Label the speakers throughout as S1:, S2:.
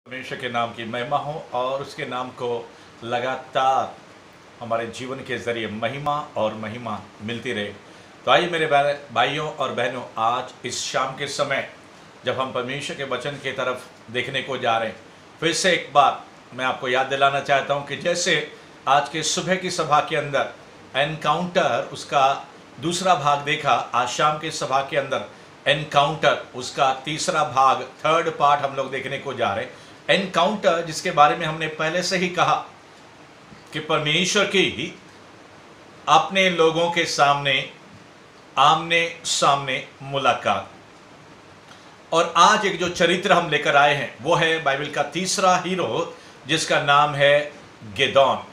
S1: परमेश्वर के नाम की महिमा हो और उसके नाम को लगातार हमारे जीवन के ज़रिए महिमा और महिमा मिलती रहे। तो आइए मेरे भाइयों और बहनों, आज इस शाम के समय जब हम परमेश्वर के वचन की तरफ देखने को जा रहे हैं, फिर से एक बार मैं आपको याद दिलाना चाहता हूं कि जैसे आज के सुबह की सभा के अंदर एनकाउंटर उसका दूसरा भाग देखा, आज शाम की सभा के अंदर एनकाउंटर उसका तीसरा भाग, थर्ड पार्ट हम लोग देखने को जा रहे हैं। एनकाउंटर जिसके बारे में हमने पहले से ही कहा कि परमेश्वर की अपने लोगों के सामने आमने सामने मुलाकात। और आज एक जो चरित्र हम लेकर आए हैं वो है बाइबल का तीसरा हीरो जिसका नाम है गिदोन।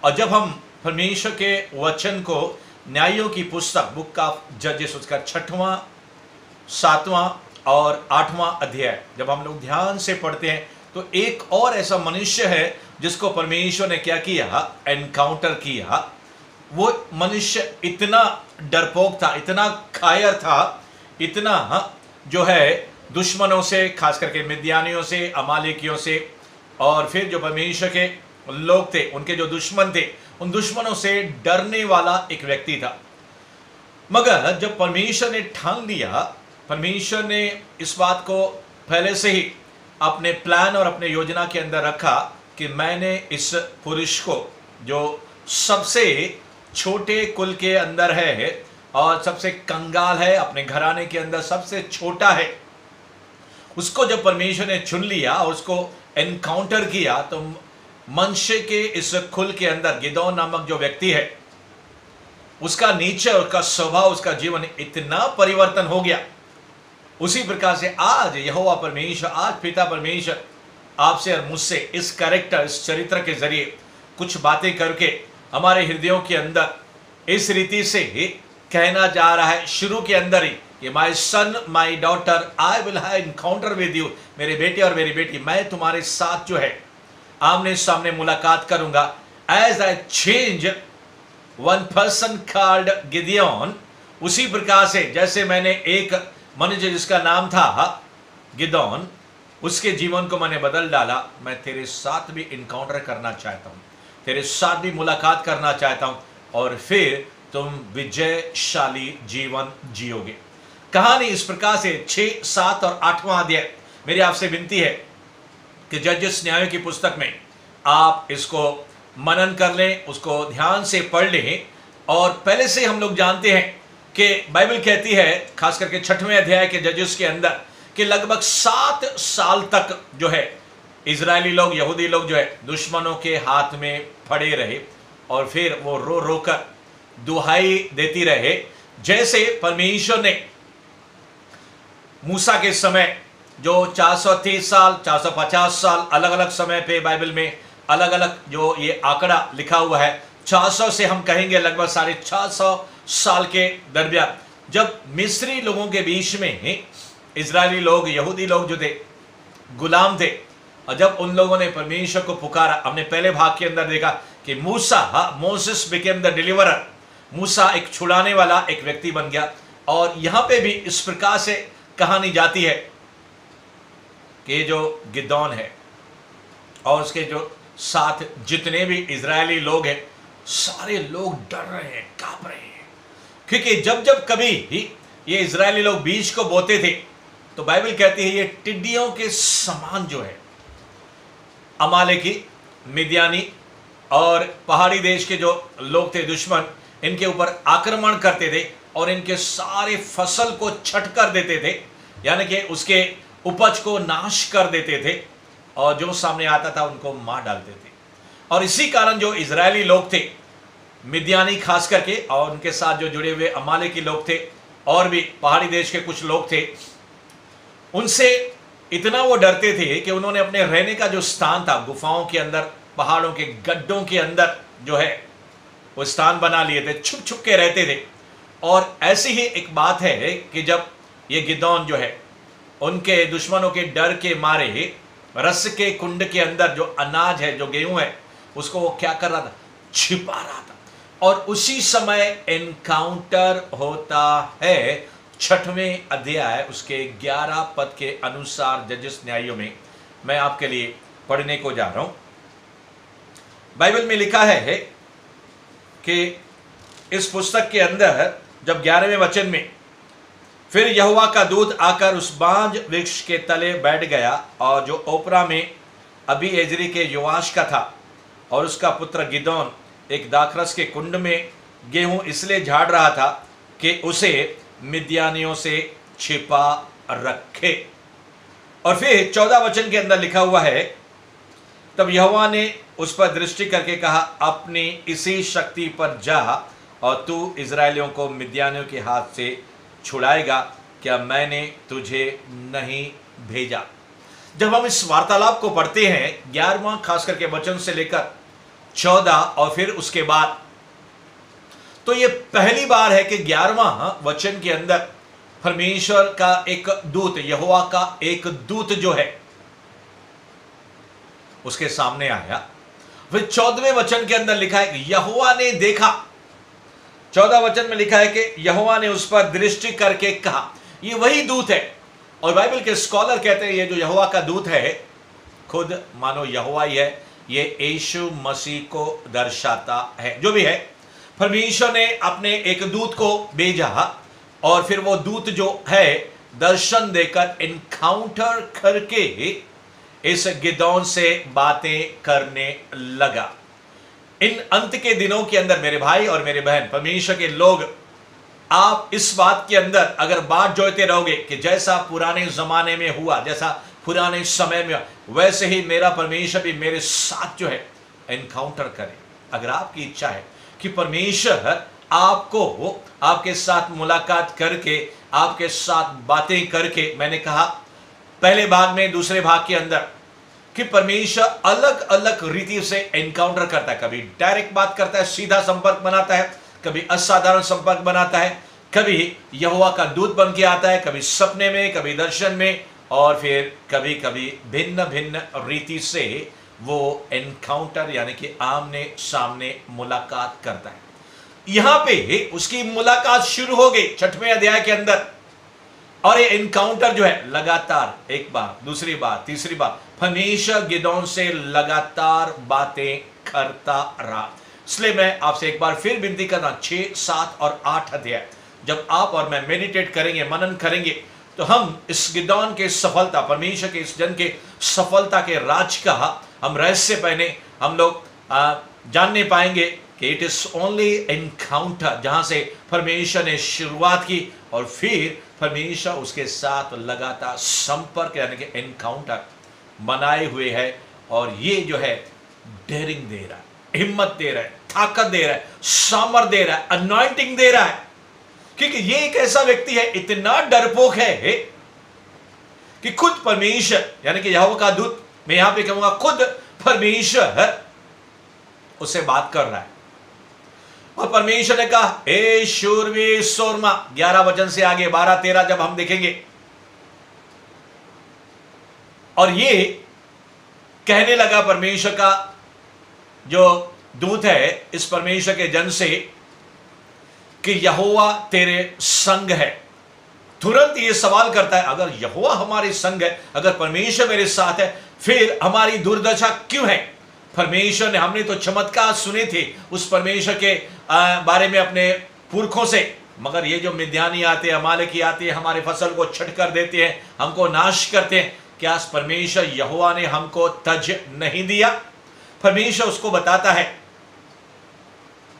S1: और जब हम परमेश्वर के वचन को न्यायों की पुस्तक बुक ऑफ जजेस उसका 6वां 7वां और 8वां अध्याय जब हम लोग ध्यान से पढ़ते हैं तो एक और ऐसा मनुष्य है जिसको परमेश्वर ने क्या किया, एनकाउंटर किया। वो मनुष्य इतना डरपोक था, इतना कायर था, इतना जो है दुश्मनों से, खास करके मिद्यानियों से, अमालेकियों से, और फिर जो परमेश्वर के लोग थे उनके जो दुश्मन थे उन दुश्मनों से डरने वाला एक व्यक्ति था। मगर जब परमेश्वर ने ठान लिया, परमेश्वर ने इस बात को पहले से ही अपने प्लान और अपने योजना के अंदर रखा कि मैंने इस पुरुष को जो सबसे छोटे कुल के अंदर है और सबसे कंगाल है, अपने घराने के अंदर सबसे छोटा है, उसको जब परमेश्वर ने चुन लिया और उसको एनकाउंटर किया तो मनुष्य के इस कुल के अंदर गिदोन नामक जो व्यक्ति है उसका नेचर, उसका स्वभाव, उसका जीवन इतना परिवर्तन हो गया। उसी प्रकार से आज यहोवा परमेश्वर, आज पिता परमेश्वर आपसे और मुझसे इस कैरेक्टर, इस चरित्र के जरिए कुछ बातें करके हमारे हृदयों के अंदर इस रीति से कहना जा रहा है शुरू के अंदर ही कि my son my daughter I will have encounter with you, मेरे बेटे और मेरी बेटी, मैं तुम्हारे साथ जो है आमने सामने मुलाकात करूंगा। As I change one person called Gideon, उसी प्रकार से जैसे मैंने एक मनुष्य जिसका नाम था गिदोन, उसके जीवन को मैंने बदल डाला, मैं तेरे साथ भी इनकाउंटर करना चाहता हूं, तेरे साथ भी मुलाकात करना चाहता हूं और फिर तुम विजयशाली जीवन जियोगे। कहानी इस प्रकार से 6, 7 और 8वां अध्याय, मेरी आपसे विनती है कि जजेस न्यायों की पुस्तक में आप इसको मनन कर लें, उसको ध्यान से पढ़ लें। और पहले से हम लोग जानते हैं कि बाइबल कहती है, खास करके 6वें अध्याय के जजेस के अंदर, कि लगभग 7 साल तक जो है इजरायली लोग, यहूदी लोग जो है दुश्मनों के हाथ में पड़े रहे और फिर वो रो रो कर दुहाई देती रहे। जैसे परमेश्वर ने मूसा के समय जो 430 साल, 450 साल, अलग अलग समय पे बाइबल में अलग अलग जो ये आंकड़ा लिखा हुआ है, 400 से हम कहेंगे लगभग 450 साल के दरमियान, जब मिस्री लोगों के बीच में इजरायली लोग, यहूदी लोग जो थे गुलाम थे, और जब उन लोगों ने परमेश्वर को पुकारा, हमने पहले भाग के अंदर देखा कि मूसा, मोसेस बिकेम द डिलीवरर, मूसा एक छुड़ाने वाला एक व्यक्ति बन गया। और यहां पे भी इस प्रकार से कहानी जाती है कि जो गिदोन है और उसके जो साथ जितने भी इजरायली लोग हैं, सारे लोग डर रहे हैं, कांप रहे हैं, क्योंकि जब जब कभी ये इजरायली लोग बीज को बोते थे तो बाइबल कहती है ये टिड्डियों के समान जो है अमालेकी, मिद्यानी और पहाड़ी देश के जो लोग थे दुश्मन, इनके ऊपर आक्रमण करते थे और इनके सारे फसल को छट कर देते थे, यानी कि उसके उपज को नाश कर देते थे और जो सामने आता था उनको मार डालते थे। और इसी कारण जो इजरायली लोग थे, मिद्यानी खास करके, और उनके साथ जो जुड़े हुए अमालेकी लोग थे और भी पहाड़ी देश के कुछ लोग थे, उनसे इतना वो डरते थे कि उन्होंने अपने रहने का जो स्थान था गुफाओं के अंदर, पहाड़ों के गड्ढों के अंदर जो है वो स्थान बना लिए थे, छुप छुप के रहते थे। और ऐसी ही एक बात है कि जब ये गिदोन जो है उनके दुश्मनों के डर के मारे रस के कुंड के अंदर जो अनाज है, जो गेहूं है, उसको वो क्या कर रहा था, छिपा रहा था। और उसी समय एनकाउंटर होता है 6वें अध्याय उसके 11 पद के अनुसार जजेस न्यायों में। मैं आपके लिए पढ़ने को जा रहा हूं। बाइबल में लिखा है कि इस पुस्तक के अंदर जब 11वें वचन में, फिर यहोवा का दूत आकर उस बांज वृक्ष के तले बैठ गया, और जो ओपरा में अभी एजरी के योआश का था, और उसका पुत्र गिदोन एक दाखरस के कुंड में गेहूं इसलिए झाड़ रहा था कि उसे मिद्यानियों से छिपा रखे। और फिर 14 वचन के अंदर लिखा हुआ है, तब यहोवा ने उस पर दृष्टि करके कहा, अपनी इसी शक्ति पर जा और तू इजरायलियों को मिद्यानियों के हाथ से छुड़ाएगा, क्या मैंने तुझे नहीं भेजा। जब हम इस वार्तालाप को पढ़ते हैं 11वां खास करके वचन से लेकर 14 और फिर उसके बाद, तो ये पहली बार है कि 11वां वचन के अंदर परमेश्वर का एक दूत, यहोवा का एक दूत जो है उसके सामने आया। फिर 14वें वचन के अंदर लिखा है यहोवा ने देखा। 14 वचन में लिखा है कि यहोवा ने उस पर दृष्टि करके कहा। ये वही दूत है, और बाइबल के स्कॉलर कहते हैं ये जो यहोवा का दूत है खुद मानो यहोवा ही है, ये यीशु मसीह को दर्शाता है। जो भी है, परमेश्वर ने अपने एक दूत को भेजा, और फिर वो दूत जो है दर्शन देकर इनकाउंटर करके इस गिदोन से बातें करने लगा। इन अंत के दिनों के अंदर मेरे भाई और मेरे बहन, परमेश्वर के लोग, आप इस बात के अंदर अगर बात जोड़ते रहोगे कि जैसा पुराने जमाने में हुआ, जैसा पुराने समय में, वैसे ही मेरा परमेश्वर भी मेरे साथ जो है एनकाउंटर करे। अगर आपकी इच्छा है कि परमेश्वर आपको, आपके साथ मुलाकात करके, आपके साथ बातें करके, मैंने कहा पहले भाग में, दूसरे भाग के अंदर, कि परमेश्वर अलग अलग रीति से एनकाउंटर करता है। कभी डायरेक्ट बात करता है, सीधा संपर्क बनाता है, कभी असाधारण संपर्क बनाता है, कभी यहोवा का दूत बन के आता है, कभी सपने में, कभी दर्शन में, और फिर कभी कभी भिन्न भिन्न रीति से वो एनकाउंटर यानी कि आमने सामने मुलाकात करता है। यहां पे उसकी मुलाकात शुरू हो गई 6वें अध्याय के अंदर, और ये एनकाउंटर जो है लगातार, एक बार, दूसरी बार, तीसरी बार, परमेश्वर गिदोन से लगातार बातें करता रहा। इसलिए मैं आपसे एक बार फिर विनती करना, 6, 7 और 8 अध्याय जब आप और मैं मेडिटेट करेंगे, मनन करेंगे, तो हम इस गिदोन के सफलता, परमेश्वर के इस जन के सफलता के राज का हम रहस्य पहने हम लोग जानने पाएंगे कि इट इज ओनली एनकाउंटर, जहां से परमेश्वर ने शुरुआत की और फिर परमेश्वर उसके साथ लगातार संपर्क यानी कि एनकाउंटर बनाए हुए है। और ये जो है डेयरिंग दे रहा है, हिम्मत दे रहा है, ताकत दे रहा है, सामर्थ दे रहा है, अनॉइंटिंग दे रहा है, क्योंकि ये एक ऐसा व्यक्ति है, इतना डरपोक है कि खुद परमेश्वर यानी कि यहोवा का दूत, मैं यहां पे कहूंगा खुद परमेश्वर उससे बात कर रहा है। और परमेश्वर ने कहा, हे शूरवीर सोरमा, 11 वचन से आगे 12, 13 जब हम देखेंगे, और ये कहने लगा परमेश्वर का जो दूत है इस परमेश्वर के जन से कि यहोवा तेरे संग है। तुरंत ये सवाल करता है, अगर यहोवा हमारे संग है, अगर परमेश्वर मेरे साथ है, फिर हमारी दुर्दशा क्यों है। परमेश्वर ने, हमने तो चमत्कार सुने थे उस परमेश्वर के बारे में अपने पुरखों से, मगर ये जो मिद्यानी आते हैं, अमालेकी आते हैं, हमारे फसल को छट कर देते हैं, हमको नाश करते हैं, क्या परमेश्वर यहोवा ने हमको तज नहीं दिया। परमेश्वर उसको बताता है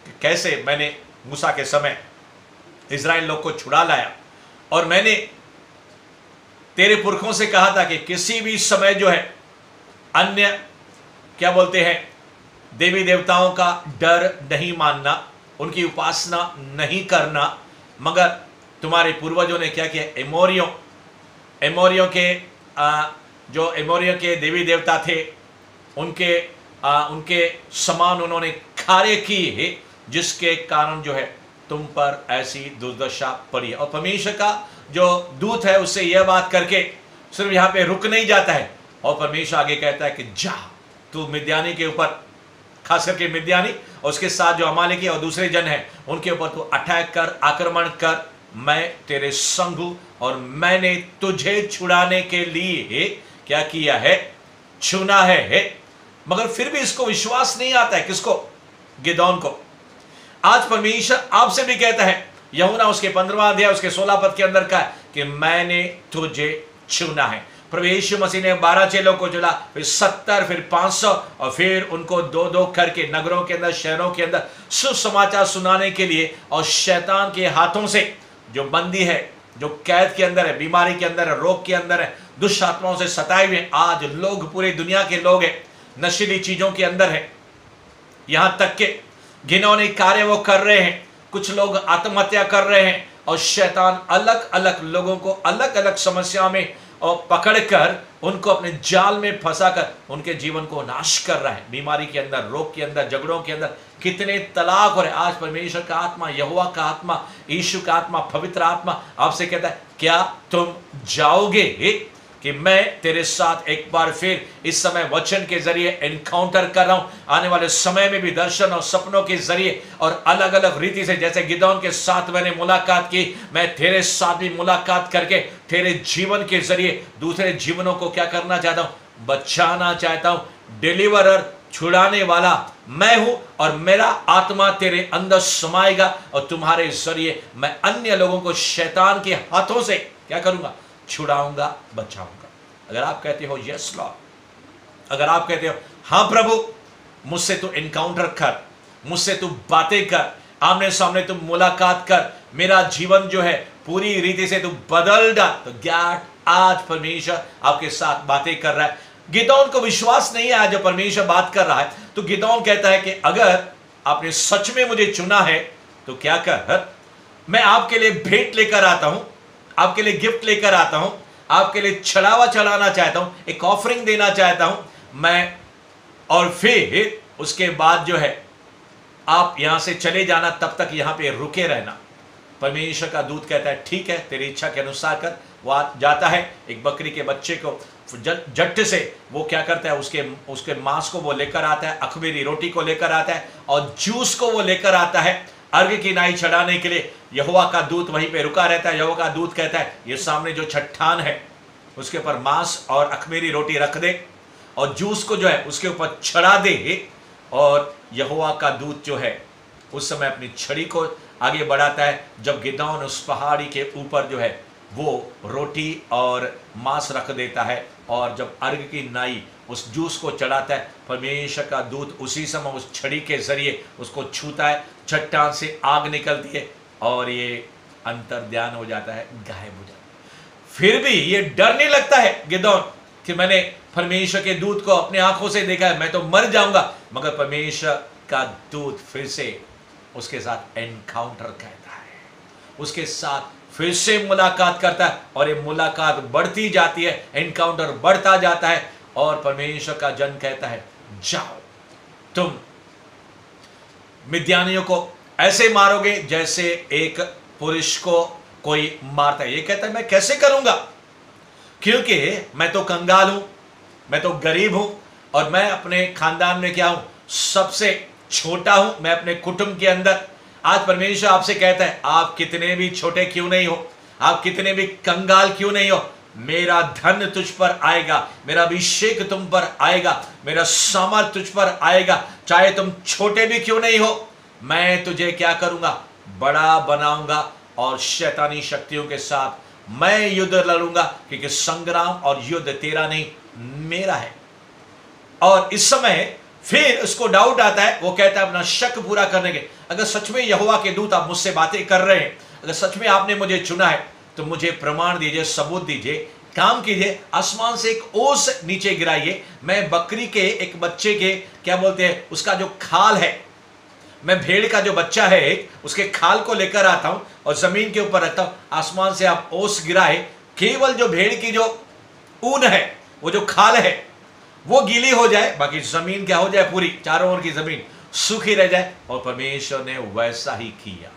S1: कि कैसे मैंने मूसा के समय इजराइल लोग को छुड़ा लाया, और मैंने तेरे पुरखों से कहा था कि किसी भी समय जो है अन्य क्या बोलते हैं देवी देवताओं का डर नहीं मानना, उनकी उपासना नहीं करना, मगर तुम्हारे पूर्वजों ने क्या किया, एमोरियों के जो एमोरियों के देवी देवता थे उनके समान उन्होंने कार्य किए, जिसके कारण जो है तुम पर ऐसी दुर्दशा पड़ी। और परमेश्वर का जो दूत है उससे यह बात करके सिर्फ यहाँ पे रुक नहीं जाता है, और परमेश्वर आगे कहता है कि जा तू मिद्यानी के ऊपर, खास करके मिद्यानी और उसके साथ जो अमालेकी और दूसरे जन हैं उनके ऊपर तू अटैक कर, आक्रमण कर, मैं तेरे संग हूं, और मैंने तुझे छुड़ाने के लिए क्या किया है, छूना है। मगर फिर भी इसको विश्वास नहीं आता है। किसको? गिदोन को। आज परमेश्वर आपसे भी कहता है, यूहन्ना उसके 15वां अध्याय उसके 16 पद के अंदर का कि मैंने तुझे चुना है। प्रभु यीशु मसीह ने 12 चेलों को चुना, फिर 70, फिर 500 और फिर उनको 2-2 करके नगरों के अंदर, शहरों के अंदर सुसमाचार सुनाने के लिए, और शैतान के हाथों से जो बंदी है, जो कैद के अंदर है, बीमारी के अंदर है, रोग के अंदर है, दुष्ट आत्माओं से सताए हुए, आज लोग, पूरी दुनिया के लोग हैं, नशीली चीजों के अंदर है, यहां तक के घिनौने कार्य वो कर रहे हैं। कुछ लोग आत्महत्या कर रहे हैं और शैतान अलग अलग लोगों को अलग अलग समस्या में और पकड़कर उनको अपने जाल में फंसाकर उनके जीवन को नाश कर रहा है। बीमारी के अंदर, रोग के अंदर, झगड़ों के अंदर कितने तलाक हो रहे। आज परमेश्वर का आत्मा, यहोवा का आत्मा, यीशु का आत्मा, पवित्र आत्मा आपसे कहता है, क्या तुम जाओगे कि मैं तेरे साथ एक बार फिर इस समय वचन के जरिए एनकाउंटर कर रहा हूं। आने वाले समय में भी दर्शन और सपनों के जरिए और अलग अलग रीति से, जैसे गिदोन के साथ मैंने मुलाकात की, मैं तेरे साथ भी मुलाकात करके तेरे जीवन के जरिए दूसरे जीवनों को क्या करना चाहता हूं? बचाना चाहता हूं। डिलीवरर, छुड़ाने वाला मैं हूं और मेरा आत्मा तेरे अंदर समाएगा और तुम्हारे जरिए मैं अन्य लोगों को शैतान के हाथों से क्या करूंगा? छुड़ाऊंगा, बचाऊंगा। अगर आप कहते हो यस लॉर्ड, अगर आप कहते हो हां प्रभु, मुझसे तू एनकाउंटर कर, मुझसे तू बातें कर, आमने सामने तू मुलाकात कर, मेरा जीवन जो है पूरी रीति से तू बदल डाल, तो ज्ञात आज परमेश्वर आपके साथ बातें कर रहा है। गिदोन को विश्वास नहीं है जो परमेश्वर बात कर रहा है, तो गिदोन कहता है कि अगर आपने सच में मुझे चुना है तो क्या कर, मैं आपके लिए भेंट लेकर आता हूं, आपके लिए गिफ्ट लेकर आता हूं, आपके लिए चढ़ावा चढ़ाना चाहता हूं, एक ऑफरिंग देना चाहता हूं मैं, और फिर उसके बाद जो है आप यहां से चले जाना, तब तक यहां पे रुके रहना। परमेश्वर का दूत कहता है ठीक है, तेरी इच्छा के अनुसार कर। वो जाता है, एक बकरी के बच्चे को झट से वो क्या करता है, उसके मांस को वो लेकर आता है, अखमीरी रोटी को लेकर आता है और जूस को वो लेकर आता है अर्घ की नाई चढ़ाने के लिए। यहोवा का दूत वहीं पे रुका रहता है। यहोवा का दूत कहता है ये सामने जो चट्टान है उसके ऊपर मांस और अखमीरी रोटी रख दे और जूस को जो है उसके ऊपर चढ़ा दे। और यहोवा का दूत जो है उस समय अपनी छड़ी को आगे बढ़ाता है। जब गिदोन उस पहाड़ी के ऊपर जो है वो रोटी और मांस रख देता है और जब अर्घ की नाई उस जूस को चढ़ाता है, परमेश्वर का दूत उसी समय उस छड़ी के जरिए उसको छूता है, चट्टान से आग निकलती है और ये अंतर्ध्यान हो जाता है, गायब हो जाता है। फिर भी ये डर नहीं लगता है गिदोन कि मैंने परमेश्वर के दूत को अपने आंखों से देखा है, मैं तो मर जाऊंगा। मगर परमेश्वर का दूत फिर से उसके साथ एनकाउंटर कहता है, उसके साथ फिर से मुलाकात करता है और ये मुलाकात बढ़ती जाती है, एनकाउंटर बढ़ता जाता है और परमेश्वर का जन कहता है जाओ, तुम मिद्यानियों को ऐसे मारोगे जैसे एक पुरुष को कोई मारता है। ये कहता है मैं कैसे करूंगा, क्योंकि मैं तो कंगाल हूं, मैं तो गरीब हूं और मैं अपने खानदान में क्या हूं, सबसे छोटा हूं मैं अपने कुटुंब के अंदर। आज परमेश्वर आपसे कहता है आप कितने भी छोटे क्यों नहीं हो, आप कितने भी कंगाल क्यों नहीं हो, मेरा धन तुझ पर आएगा, मेरा अभिषेक तुम पर आएगा, मेरा सामर्थ तुझ पर आएगा। चाहे तुम छोटे भी क्यों नहीं हो, मैं तुझे क्या करूंगा, बड़ा बनाऊंगा और शैतानी शक्तियों के साथ मैं युद्ध लड़ूंगा, क्योंकि संग्राम और युद्ध तेरा नहीं मेरा है। और इस समय फिर उसको डाउट आता है, वो कहता है अपना शक पूरा करने के, अगर सच में यहोवा के दूत आप मुझसे बातें कर रहे हैं, अगर सच में आपने मुझे चुना है तो मुझे प्रमाण दीजिए, सबूत दीजिए, काम कीजिए, आसमान से एक ओस नीचे गिराइए। मैं बकरी के एक बच्चे के क्या बोलते हैं उसका जो खाल है, मैं भेड़ का जो बच्चा है एक, उसके खाल को लेकर आता हूं और जमीन के ऊपर रखता हूं, आसमान से आप ओस गिराए, केवल जो भेड़ की जो ऊन है, वो जो खाल है वो गीली हो जाए, बाकी जमीन क्या हो जाए, पूरी चारों ओर की जमीन सूखी रह जाए। और परमेश्वर ने वैसा ही किया।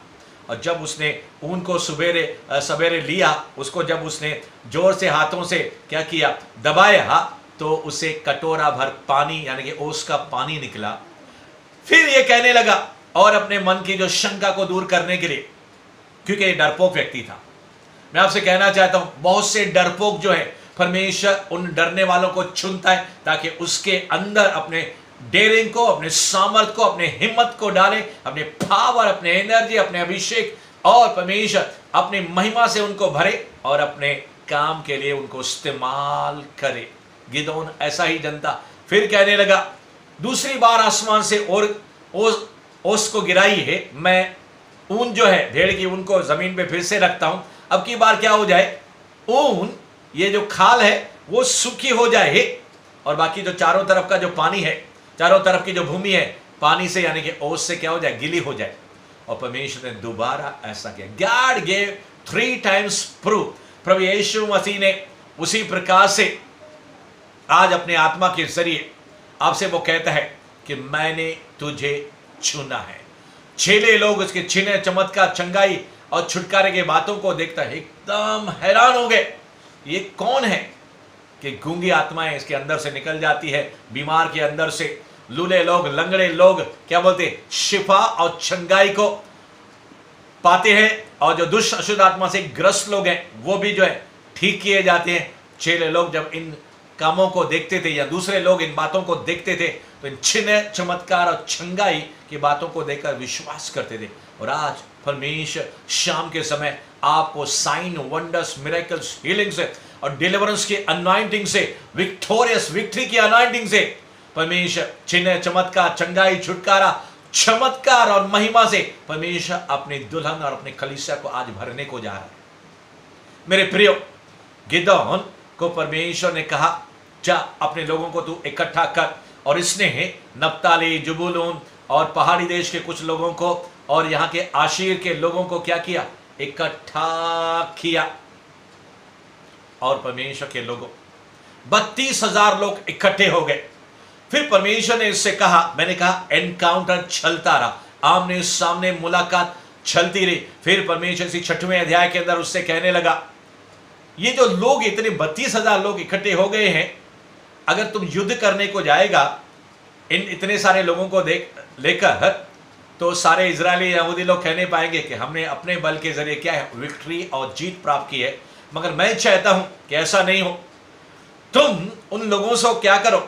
S1: और जब उसने ऊन को सवेरे लिया, उसको जब उसने जोर से हाथों से क्या किया, दबाया, तो उसे कटोरा भर पानी यानी कि ओस का पानी निकला। फिर ये कहने लगा, और अपने मन की जो शंका को दूर करने के लिए, क्योंकि ये डरपोक व्यक्ति था। मैं आपसे कहना चाहता हूं बहुत से डरपोक जो है परमेश्वर उन डरने वालों को चुनता है ताकि उसके अंदर अपने डेयरिंग को, अपने सामर्थ को, अपने हिम्मत को डाले, अपने पावर, अपने एनर्जी, अपने अभिषेक, और परमेश्वर अपनी महिमा से उनको भरे और अपने काम के लिए उनको इस्तेमाल करे। गिदोन ऐसा ही जनता फिर कहने लगा, दूसरी बार आसमान से और ओस को गिराई है, मैं ऊन जो है भेड़ की उनको जमीन पे फिर से रखता हूं। अब की बार क्या हो जाए, ऊन ये जो खाल है वो सूखी हो जाए और बाकी जो चारों तरफ का जो पानी है, चारों तरफ की जो भूमि है, पानी से यानी कि ओस से क्या हो जाए, गिली हो जाए। और परमेश्वर ने दोबारा ऐसा किया। God gave 3 times proof. प्रभु यीशु मसीह ने उसी प्रकार से आज अपने आत्मा के जरिए आपसे वो कहता है कि मैंने तुझे चुना है। चेले लोग उसके चिन्ह, चमत्कार, चंगाई और छुटकारे के बातों को देखता है एकदम हैरान हो गए, ये कौन है कि गूंगी आत्माएं इसके अंदर से निकल जाती है, बीमार के अंदर से लूले लोग, लंगड़े लोग क्या बोलते, शिफा और चंगाई को पाते हैं, और जो दुष्ट अशुद्ध आत्मा से ग्रस्त लोग हैं वो भी जो है ठीक किए जाते हैं। चेले लोग जब इन कामों को देखते थे या दूसरे लोग इन बातों को देखते थे तो इन चिन्ह, चमत्कार और चंगाई की बातों को देखकर विश्वास करते थे। और आज परमेश्वर शाम के समय आपको साइन, वंडर्स, मिरेकल्स, हीलिंग से और डिलीवरेंस की अनॉइंटिंग से, विक्टोरियस विक्ट्री की अनॉइंटिंग से परमेश्वर चिन्ह, चमत्कार, चंगाई, छुटकारा, चमत्कार और महिमा से परमेश्वर अपनी दुल्हन और अपने कलीसिया को आज भरने को जा रहा है। मेरे प्रियो, गिदोन को परमेश्वर ने कहा, जा अपने लोगों को तू इकट्ठा कर, और इसने नप्ताली, जुबूलून और पहाड़ी देश के कुछ लोगों को और यहाँ के आशीर के लोगों को क्या किया, इकट्ठा किया। और परमेश्वर के लोगों 32,000 लोग इकट्ठे हो गए। फिर परमेश्वर ने इससे कहा, मैंने कहा एनकाउंटर चलता रहा, आमने सामने मुलाकात चलती रही। फिर परमेश्वर इसी 6वें अध्याय के अंदर उससे कहने लगा, ये जो लोग इतने 32,000 लोग इकट्ठे हो गए हैं, अगर तुम युद्ध करने को जाएगा इन इतने सारे लोगों को लेकर, तो सारे इजरायली यहूदी लोग कहने पाएंगे कि हमने अपने बल के जरिए क्या है, विक्ट्री और जीत प्राप्त की है। मगर मैं चाहता हूं कि ऐसा नहीं हो। तुम उन लोगों से क्या करो,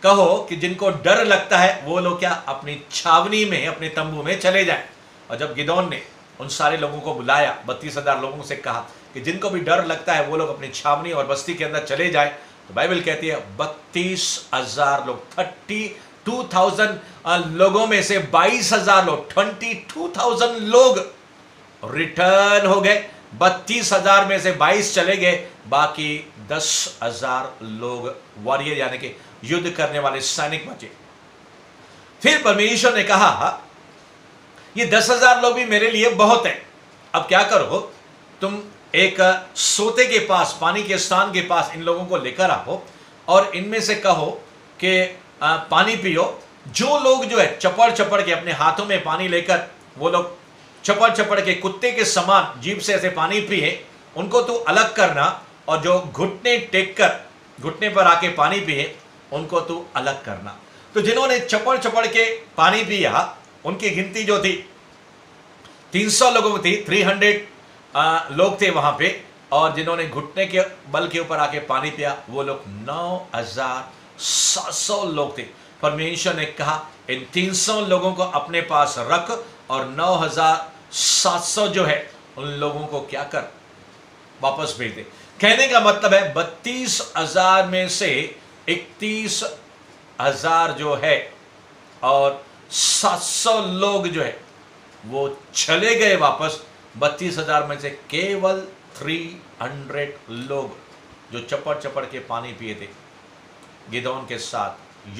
S1: कहो कि जिनको डर लगता है वो लोग क्या अपनी छावनी में, अपने तंबू में चले जाएं। और जब गिदोन ने उन सारे लोगों को बुलाया, 32,000 लोगों से कहा कि जिनको भी डर लगता है वो लोग अपनी छावनी और बस्ती के अंदर चले जाए, तो बाइबल कहती है 32,000 लोग, 32,000 लोगों में से 22,000 लोग, 22,000 लोग रिटर्न हो गए। 32,000 में से 22 चले गए, बाकी 10,000 लोग वॉरियर यानी कि युद्ध करने वाले सैनिक बचे। फिर परमेश्वर ने कहा, ये 10,000 लोग भी मेरे लिए बहुत है। अब क्या करो, तुम एक सोते के पास, पानी के स्थान के पास इन लोगों को लेकर आओ और इनमें से कहो कि पानी पियो। जो लोग जो है चपड़ चपड़ के अपने हाथों में पानी लेकर, वो लोग चपड़ चपड़ के कुत्ते के समान जीभ से ऐसे पानी पिए, उनको तो अलग करना, और जो घुटने टेक कर घुटने पर आके पानी पिए उनको तो अलग करना। तो जिन्होंने चपड़ चपड़ के पानी पिया उनकी गिनती जो थी 300 लोगों की थी, 300 लोग थे वहां पे, और जिन्होंने घुटने के बल के ऊपर आके पानी पिया वो लोग 9,700 लोग थे। परमेश्वर ने कहा इन 300 लोगों को अपने पास रख और 9,700 जो है उन लोगों को क्या कर, वापस भेज दे। कहने का मतलब है 32,000 में से 31,000 जो है और 700 लोग जो है वो चले गए वापस। 32,000 में से केवल 300 लोग जो चपड़ चपड़ के पानी पिए थे, गिदोन के साथ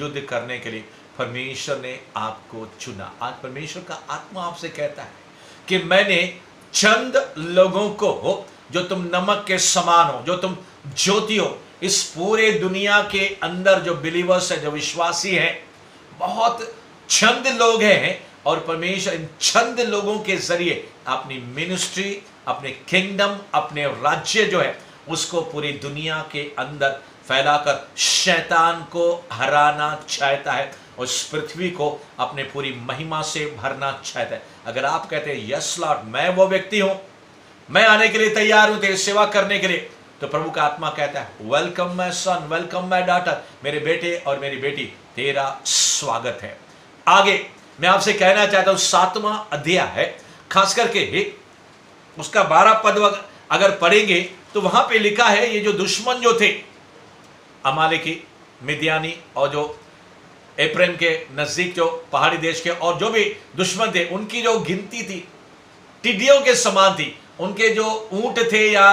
S1: युद्ध करने के लिए परमेश्वर ने आपको चुना। आज परमेश्वर का आत्मा आपसे कहता है कि मैंने चंद लोगों को, जो तुम नमक के समान हो, जो तुम ज्योति हो, इस पूरे दुनिया के अंदर जो बिलीवर्स है, जो विश्वासी हैं, बहुत चंद लोग हैं, और परमेश्वर इन चंद लोगों के जरिए अपनी मिनिस्ट्री, अपने किंगडम, अपने राज्य जो है उसको पूरी दुनिया के अंदर फैलाकर शैतान को हराना चाहता है, उस पृथ्वी को अपने पूरी महिमा से भरना चाहता है। अगर आप कहते हैं यस लॉर्ड, मैं वो व्यक्ति हूं, मैं आने के लिए तैयार हूं तेरी सेवा करने के लिए, तो प्रभु का आत्मा कहता है welcome my son, welcome my daughter, मेरे बेटे और मेरी बेटी, तेरा स्वागत है। आगे मैं आपसे कहना चाहता हूं 7वां अध्याय है, खास करके उसका 12 पद अगर पढ़ेंगे तो वहां पे लिखा है ये जो दुश्मन जो थे अमालेकी, मिद्यानी और जो एप्रेम के नजदीक जो पहाड़ी देश के और जो भी दुश्मन थे, उनकी जो गिनती थी टिड्डियों के समान थी। उनके जो ऊंट थे या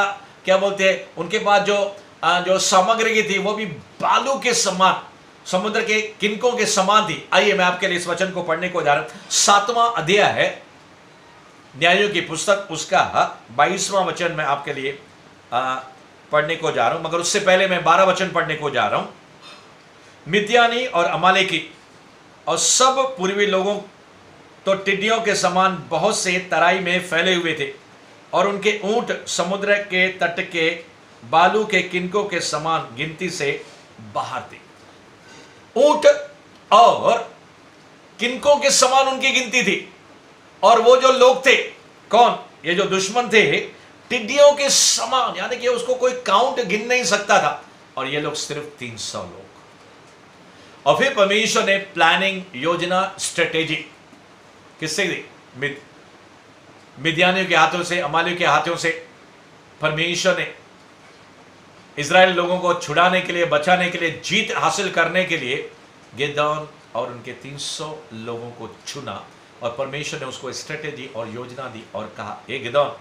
S1: क्या बोलते हैं, उनके पास जो सामग्री थी वो भी बालू के समान, समुद्र के किनकों के समान थी। आइए मैं आपके लिए इस वचन को पढ़ने को जा रहा हूं। 7वां अध्याय है न्यायों की पुस्तक, उसका 22वां वचन मैं आपके लिए पढ़ने को जा रहा हूं, मगर उससे पहले मैं 12 वचन पढ़ने को जा रहा हूं। मिद्यानी और अमालेकी और सब पूर्वी लोगों तो टिड्डियों के समान बहुत से तराई में फैले हुए थे, और उनके ऊंट समुद्र के तट के बालू के किनकों के समान गिनती से बाहर थे। ऊंट और किनकों के समान उनकी गिनती थी, और वो जो लोग थे, कौन? ये जो दुश्मन थे, टिड्डियों के समान, यानी कि उसको कोई काउंट गिन नहीं सकता था, और ये लोग सिर्फ 300 लोग। और फिर परमेश्वर ने प्लानिंग, योजना, स्ट्रेटेजी किससे दी? मिद्यानियों के हाथों से, अमालियों के हाथों से। परमेश्वर ने इजराइल लोगों को छुड़ाने के लिए, बचाने के लिए, जीत हासिल करने के लिए गिदोन और उनके 300 लोगों को चुना, और परमेश्वर ने उसको स्ट्रेटेजी और योजना दी और कहा, ए गिदोन,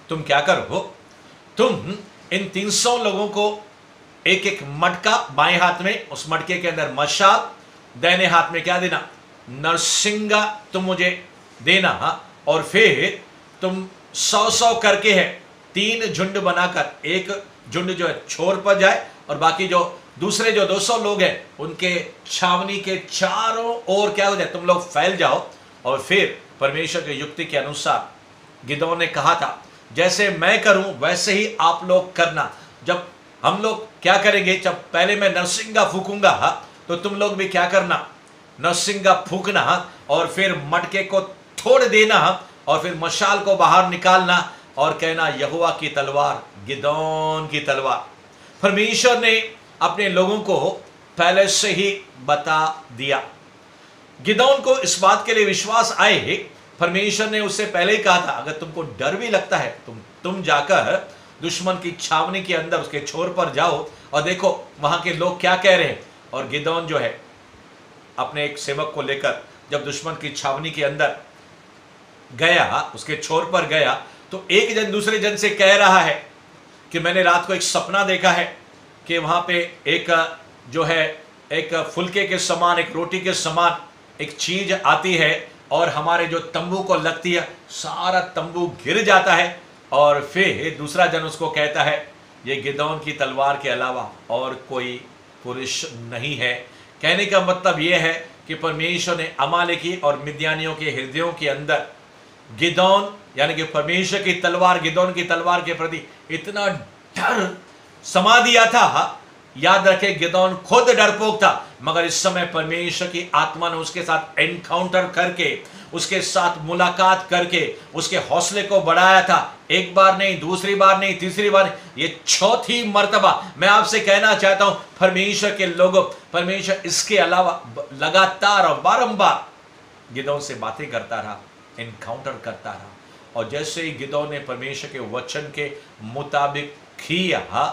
S1: तुम क्या करो, तुम इन 300 लोगों को एक एक मटका बाएं हाथ में, उस मटके के अंदर मशाल, दाहिने हाथ में क्या देना? नरसिंगा तुम मुझे देना, और फिर तुम 100-100 करके है 3 झुंड बनाकर, एक झुंड जो है छोर पर जाए और बाकी जो दूसरे जो 200 लोग हैं उनके छावनी के चारों ओर क्या हो जाए, तुम लोग फैल जाओ। और फिर परमेश्वर की युक्ति के अनुसार गिदोन ने कहा था, जैसे मैं करूं वैसे ही आप लोग करना। जब हम लोग क्या करेंगे, जब पहले मैं नरसिंगा फूकूंगा तो तुम लोग भी क्या करना? नरसिंगा फूकना, और फिर मटके को तोड़ देना, और फिर मशाल को बाहर निकालना और कहना, यहोवा की तलवार, गिदोन की तलवार। परमेश्वर ने अपने लोगों को पहले से ही बता दिया। गिदोन को इस बात के लिए विश्वास आए, परमेश्वर ने उससे पहले ही कहा था, अगर तुमको डर भी लगता है तुम जाकर दुश्मन की छावनी के अंदर उसके छोर पर जाओ और देखो वहां के लोग क्या कह रहे हैं। और गिदोन जो है अपने एक सेवक को लेकर जब दुश्मन की छावनी के अंदर गया, उसके छोर पर गया, तो एक जन दूसरे जन से कह रहा है कि मैंने रात को एक सपना देखा है कि वहां पे एक जो है एक फुलके के समान, एक रोटी के समान एक चीज आती है और हमारे जो तंबू को लगती है, सारा तंबू गिर जाता है। और फिर दूसरा जन उसको कहता है, ये गिदोन की तलवार के अलावा और कोई पुरुष नहीं है। कहने का मतलब यह है कि परमेश्वर ने अमालेकी और मिद्यानियों के हृदयों के अंदर गिदोन यानी कि परमेश्वर की तलवार, गिदोन की तलवार के प्रति इतना डर समा दिया था। याद रखें, गिदोन खुद डरपोक था, मगर इस समय परमेश्वर की आत्मा ने उसके साथ एनकाउंटर करके, उसके साथ मुलाकात करके उसके हौसले को बढ़ाया था। एक बार नहीं, दूसरी बार नहीं, तीसरी बार नहीं, ये चौथी मर्तबा। मैं आपसे कहना चाहता हूं, परमेश्वर के लोगों, परमेश्वर इसके अलावा लगातार और बारंबार गिदोन से बातें करता रहा, एनकाउंटर करता रहा। और जैसे ही गिदोन ने परमेश्वर के वचन के मुताबिक किया,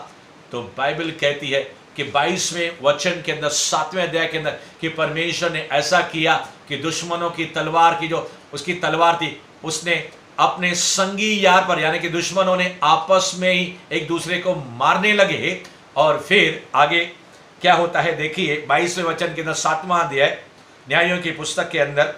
S1: तो बाइबल कहती है कि 22वें वचन के अंदर, 7वें अध्याय के अंदर, कि परमेश्वर ने ऐसा किया कि दुश्मनों की तलवार की जो उसकी तलवार थी, उसने अपने संगी यार पर, यानी कि दुश्मनों ने आपस में ही एक दूसरे को मारने लगे। और फिर आगे क्या होता है देखिए, 22वें वचन के अंदर 7वां अध्याय न्यायों की पुस्तक के अंदर,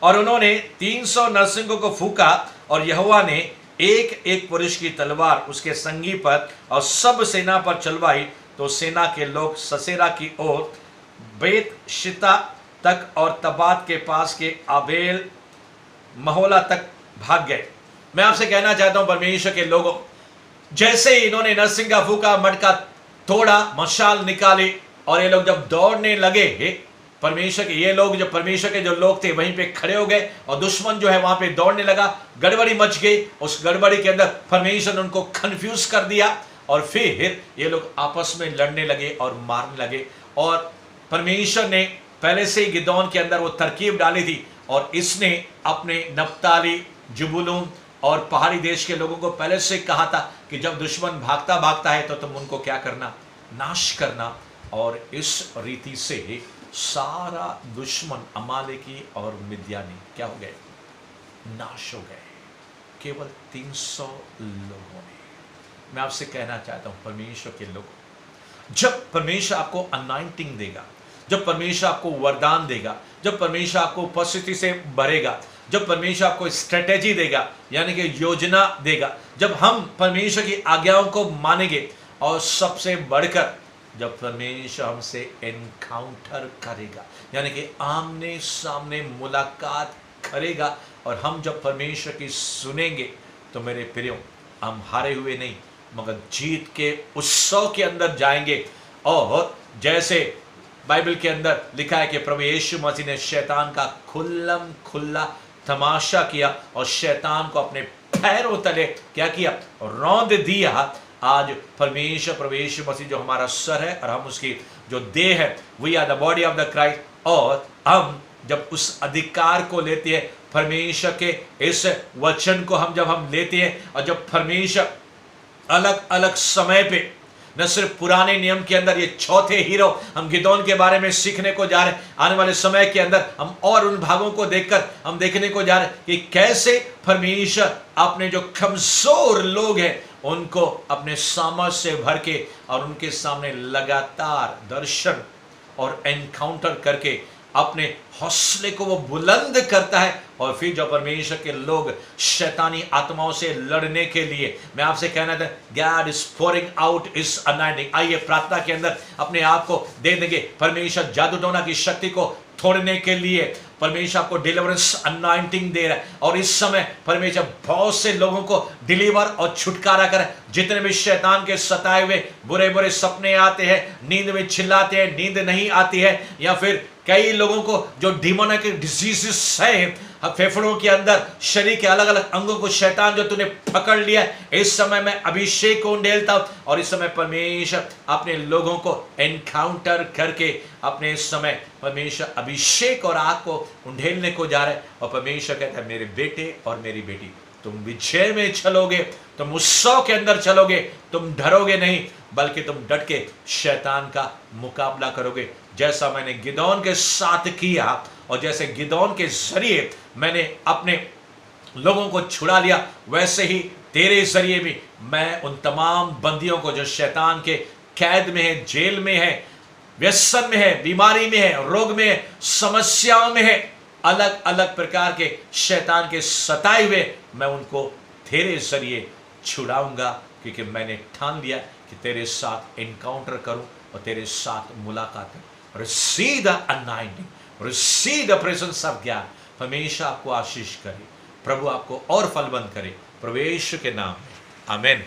S1: और उन्होंने 300 नरसिंगों को फूका, और यहोवा ने एक एक पुरुष की तलवार उसके संगी पर और सब सेना पर चलवाई। तो सेना के लोग ससेरा की ओर बेत शिता तक और तबात के पास के आबेल महोला तक भाग गए। मैं आपसे कहना चाहता हूं, परमेश्वर के लोगों, जैसे ही इन्होंने नरसिंगा फूका, मटका तोड़ा, मशाल निकाली, और ये लोग जब दौड़ने लगे, परमेश्वर के ये लोग, जो परमेश्वर के जो लोग थे वहीं पे खड़े हो गए और दुश्मन जो है वहां पे दौड़ने लगा, गड़बड़ी मच गई। उस गड़बड़ी के अंदर परमेश्वर ने उनको कंफ्यूज कर दिया और फिर ये लोग आपस में लड़ने लगे और मारने लगे। और परमेश्वर ने पहले से ही गिदोन के अंदर वो तरकीब डाली थी और इसने अपने नप्ताली, जुबुलून और पहाड़ी देश के लोगों को पहले से कहा था कि जब दुश्मन भागता भागता है तो तुम उनको क्या करना, नाश करना। और इस रीति से सारा दुश्मन अमालेकी और मिद्यानी क्या हो गए, नाश हो गए, केवल 300 लोगों ने। मैं आपसे कहना चाहता हूं परमेश्वर के लोगों, जब परमेश्वर आपको अनाइंटिंग देगा, जब परमेश्वर आपको वरदान देगा, जब परमेश्वर आपको उपस्थिति से भरेगा, जब परमेश्वर आपको स्ट्रेटेजी देगा यानी कि योजना देगा, जब हम परमेश्वर की आज्ञाओं को मानेंगे और सबसे बढ़कर जब परमेश्वर हमसे एनकाउंटर करेगा यानी कि आमने सामने मुलाकात करेगा और हम जब परमेश्वर की सुनेंगे तो मेरे प्रियो हम हारे हुए नहीं मगर जीत के उत्सव के अंदर जाएंगे। और जैसे बाइबल के अंदर लिखा है कि प्रभु यीशु मसीह ने शैतान का खुल्लम खुल्ला तमाशा किया और शैतान को अपने पैरों तले क्या किया, रौंद दिया। आज परमेश्वर प्रभु यीशु मसीह जो हमारा सर है और हम उसकी जो देह है, we are the body of the Christ. और हम जब उस अधिकार को लेते हैं, परमेश्वर के इस वचन को जब हम लेते हैं और जब परमेश्वर अलग अलग समय पे, न सिर्फ पुराने नियम के अंदर ये चौथे हीरो हम गिदोन के बारे में सीखने को जा रहे हैं, आने वाले समय के अंदर हम और उन भागों को देखकर हम देखने को जा रहे हैं कि कैसे परमेश्वर अपने जो कमजोर लोग हैं उनको अपने सामर्थ से भर के और उनके सामने लगातार दर्शन और एनकाउंटर करके अपने हौसले को वो बुलंद करता है। और फिर जो परमेश्वर के लोग शैतानी आत्माओं से लड़ने के लिए, मैं आपसे कहना था, God is pouring out is anointing. आइए प्रार्थना के अंदर अपने आप को दे देंगे। परमेश्वर जादू टोना की शक्ति को तोड़ने के लिए परमेश्वर आपको डिलीवरेंस अनाइंटिंग दे रहा है और इस समय परमेश्वर बहुत से लोगों को डिलीवर और छुटकारा कर। जितने भी शैतान के सताए हुए बुरे बुरे सपने आते हैं, नींद में चिल्लाते हैं, नींद नहीं आती है, या फिर कई लोगों को जो डिमोनिक डिजीजेस है फेफड़ों के अंदर, शरीर के अलग अलग अंगों को शैतान जो तूने पकड़ लिया, इस समय मैं अभिषेक को उंडेलता हूं और इस समय परमेश्वर अपने लोगों को एनकाउंटर करके अपने इस समय परमेश्वर अभिषेक और आग को उंडेलने को जा रहे हैं। और परमेश्वर कहता है, मेरे बेटे और मेरी बेटी, तुम विजय में चलोगे, तुम उत्सव के अंदर चलोगे, तुम डरोगे नहीं बल्कि तुम डट के शैतान का मुकाबला करोगे। जैसा मैंने गिदोन के साथ किया और जैसे गिदोन के जरिए मैंने अपने लोगों को छुड़ा लिया, वैसे ही तेरे जरिए भी मैं उन तमाम बंदियों को जो शैतान के कैद में है, जेल में है, व्यसन में है, बीमारी में है, रोग में है, समस्याओं में है, अलग अलग प्रकार के शैतान के सताए हुए, मैं उनको तेरे जरिए छुड़ाऊंगा क्योंकि मैंने ठान लिया कि तेरे साथ एनकाउंटर करूं और तेरे साथ मुलाकात करूं। Receive the anointing, receive the presence of God। परमेश्वर आपको आशीष करे, प्रभु आपको और फलवंत करे, प्रभु यीशु के नाम में, आमीन।